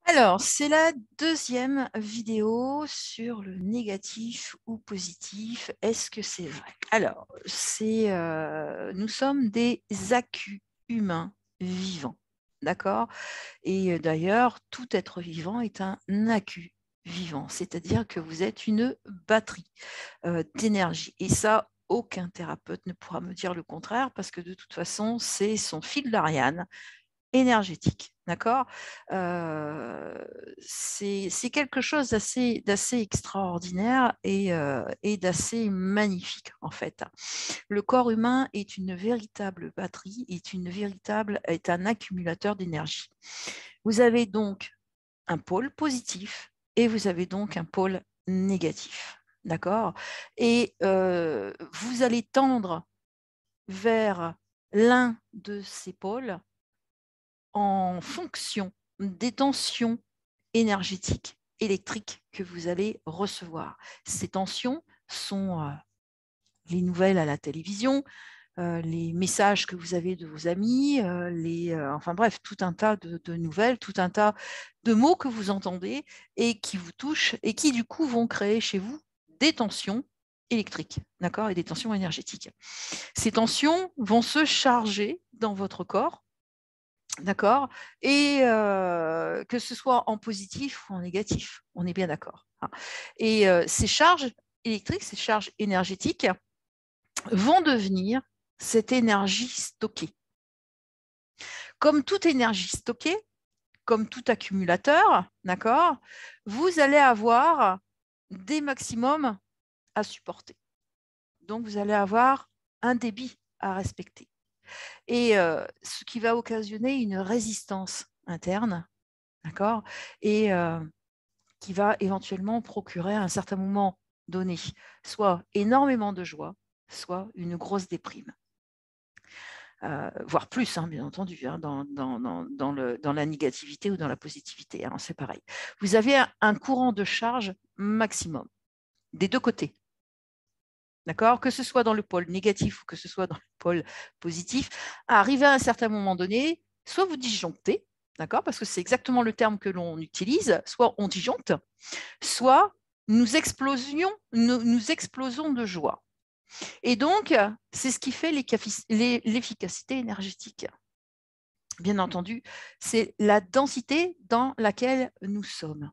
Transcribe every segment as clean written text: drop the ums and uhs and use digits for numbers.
Alors, c'est la deuxième vidéo sur le négatif ou positif. Est-ce que c'est vrai? Alors, nous sommes des accus humains vivants, d'accord? Et d'ailleurs, tout être vivant est un accu vivant, c'est-à-dire que vous êtes une batterie d'énergie. Et ça, aucun thérapeute ne pourra me dire le contraire parce que de toute façon, c'est son fil d'Ariane énergétique, d'accord? C'est quelque chose d'assez extraordinaire et d'assez magnifique, en fait. Le corps humain est une véritable batterie, est un accumulateur d'énergie. Vous avez donc un pôle positif et vous avez donc un pôle négatif, d'accord? Et vous allez tendre vers l'un de ces pôles en fonction des tensions énergétiques, électriques que vous allez recevoir. Ces tensions sont les nouvelles à la télévision, les messages que vous avez de vos amis, enfin bref, tout un tas de nouvelles, tout un tas de mots que vous entendez et qui vous touchent et qui du coup vont créer chez vous des tensions électriques, d'accord, et des tensions énergétiques. Ces tensions vont se charger dans votre corps. D'accord. Et que ce soit en positif ou en négatif, on est bien d'accord, hein. Et ces charges électriques, ces charges énergétiques vont devenir cette énergie stockée. Comme toute énergie stockée, comme tout accumulateur, d'accord, vous allez avoir des maximums à supporter. Donc, vous allez avoir un débit à respecter. Et ce qui va occasionner une résistance interne, d'accord, et qui va éventuellement procurer à un certain moment donné soit énormément de joie, soit une grosse déprime. Voire plus, hein, bien entendu, hein, dans la négativité ou dans la positivité, hein, c'est pareil. Vous avez un courant de charge maximum des deux côtés. D'accord? Que ce soit dans le pôle négatif ou que ce soit dans le pôle positif, arrivé à un certain moment donné, soit vous disjonctez, d'accord? Parce que c'est exactement le terme que l'on utilise, soit on disjoncte, soit nous explosons de joie. Et donc, c'est ce qui fait l'efficacité énergétique. Bien entendu, c'est la densité dans laquelle nous sommes.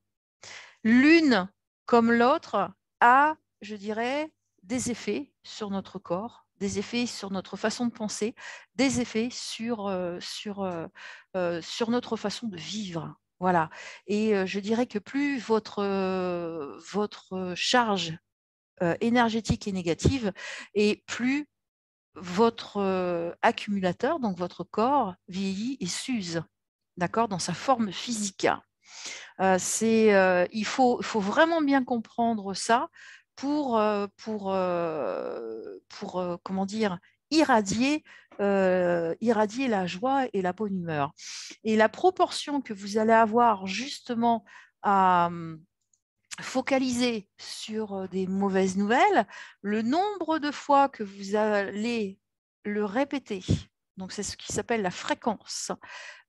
L'une comme l'autre a, je dirais, des effets sur notre corps, des effets sur notre façon de penser, des effets sur notre façon de vivre. Voilà. Et je dirais que plus votre charge énergétique est négative, et plus votre accumulateur, donc votre corps, vieillit et s'use, d'accord, dans sa forme physique. Il faut vraiment bien comprendre ça pour comment dire, irradier la joie et la bonne humeur. Et la proportion que vous allez avoir justement à focaliser sur des mauvaises nouvelles, le nombre de fois que vous allez le répéter, donc c'est ce qui s'appelle la fréquence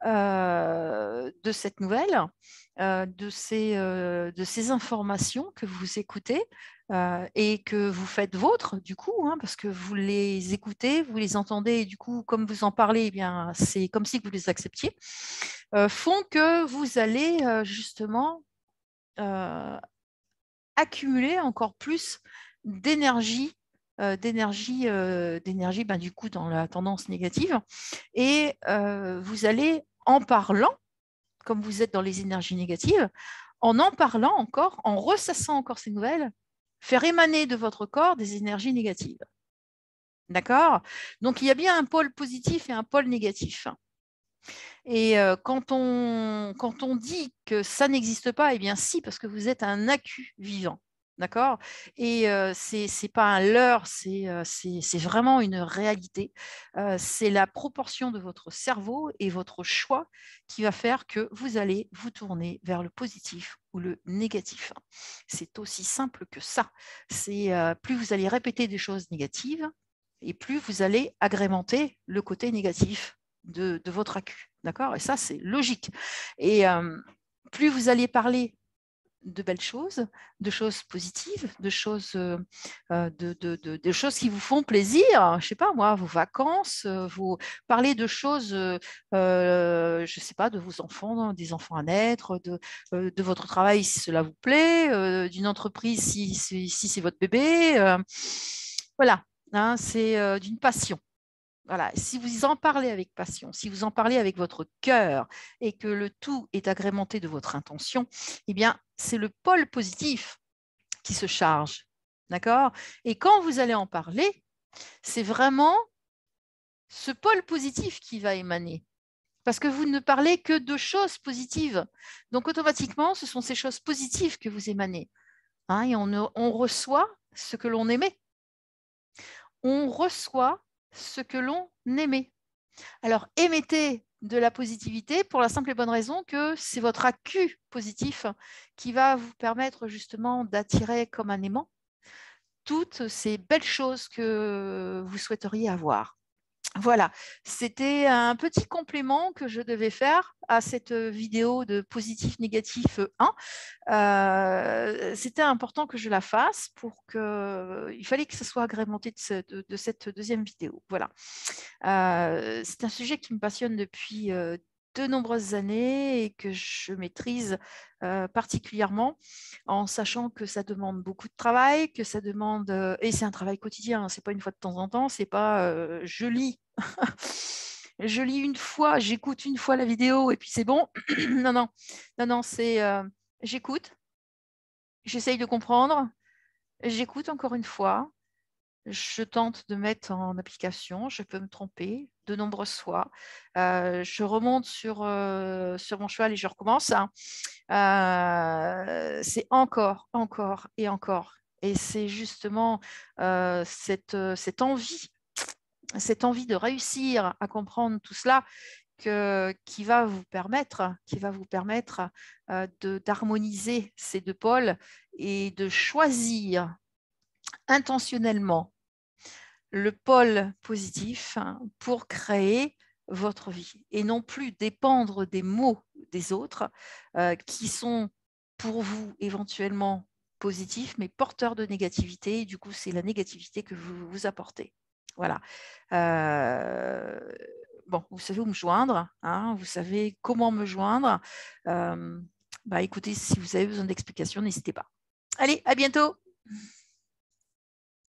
de cette nouvelle, de ces informations que vous écoutez et que vous faites vôtres, du coup, hein, parce que vous les écoutez, vous les entendez, et du coup, comme vous en parlez, eh bien, c'est comme si vous les acceptiez, font que vous allez justement euh, accumuler encore plus d'énergie, ben, du coup, dans la tendance négative. Et vous allez, en parlant, comme vous êtes dans les énergies négatives, en parlant encore, en ressassant encore ces nouvelles, faire émaner de votre corps des énergies négatives. D'accord? Donc, il y a bien un pôle positif et un pôle négatif. Et quand on dit que ça n'existe pas, eh bien si, parce que vous êtes un accu vivant. D'accord? Et c'est pas un leurre, c'est vraiment une réalité. C'est la proportion de votre cerveau et votre choix qui va faire que vous allez vous tourner vers le positif ou le négatif. C'est aussi simple que ça. C'est plus vous allez répéter des choses négatives et plus vous allez agrémenter le côté négatif de votre accu. D'accord? Et ça, c'est logique. Et plus vous allez parler de belles choses, de choses positives, de choses, de choses qui vous font plaisir. Je ne sais pas moi, vos vacances, vous parlez de choses, je ne sais pas, de vos enfants, des enfants à naître, de votre travail si cela vous plaît, d'une entreprise si c'est votre bébé. Voilà, hein, c'est d'une passion. Voilà, si vous en parlez avec passion, si vous en parlez avec votre cœur et que le tout est agrémenté de votre intention, eh bien, c'est le pôle positif qui se charge. D'accord? Et quand vous allez en parler, c'est vraiment ce pôle positif qui va émaner. Parce que vous ne parlez que de choses positives. Donc, automatiquement, ce sont ces choses positives que vous émanez. Hein, et on reçoit ce que l'on aimait. On reçoit ce que l'on aimait. Alors, émettez de la positivité pour la simple et bonne raison que c'est votre accu positif qui va vous permettre justement d'attirer comme un aimant toutes ces belles choses que vous souhaiteriez avoir. Voilà, c'était un petit complément que je devais faire à cette vidéo de positif négatif 1. C'était important que je la fasse pour que il fallait que ce soit agrémenté de cette deuxième vidéo. Voilà. C'est un sujet qui me passionne depuis de nombreuses années et que je maîtrise particulièrement en sachant que ça demande beaucoup de travail, que ça demande, et c'est un travail quotidien, c'est pas une fois de temps en temps, c'est pas je lis. Je lis une fois, j'écoute une fois la vidéo et puis c'est bon. Non, non, non, non, c'est j'écoute, j'essaye de comprendre, j'écoute encore une fois, je tente de mettre en application, je peux me tromper de nombreuses fois. Je remonte sur mon cheval et je recommence. Hein. C'est encore, encore et encore. Et c'est justement cette envie de réussir à comprendre tout cela qui va vous permettre d'harmoniser ces deux pôles et de choisir intentionnellement le pôle positif pour créer votre vie et non plus dépendre des mots des autres qui sont pour vous éventuellement positifs mais porteurs de négativité. Et du coup, c'est la négativité que vous apportez. Voilà. Bon, vous savez où me joindre, hein, vous savez comment me joindre. Écoutez, si vous avez besoin d'explications, n'hésitez pas. Allez, à bientôt.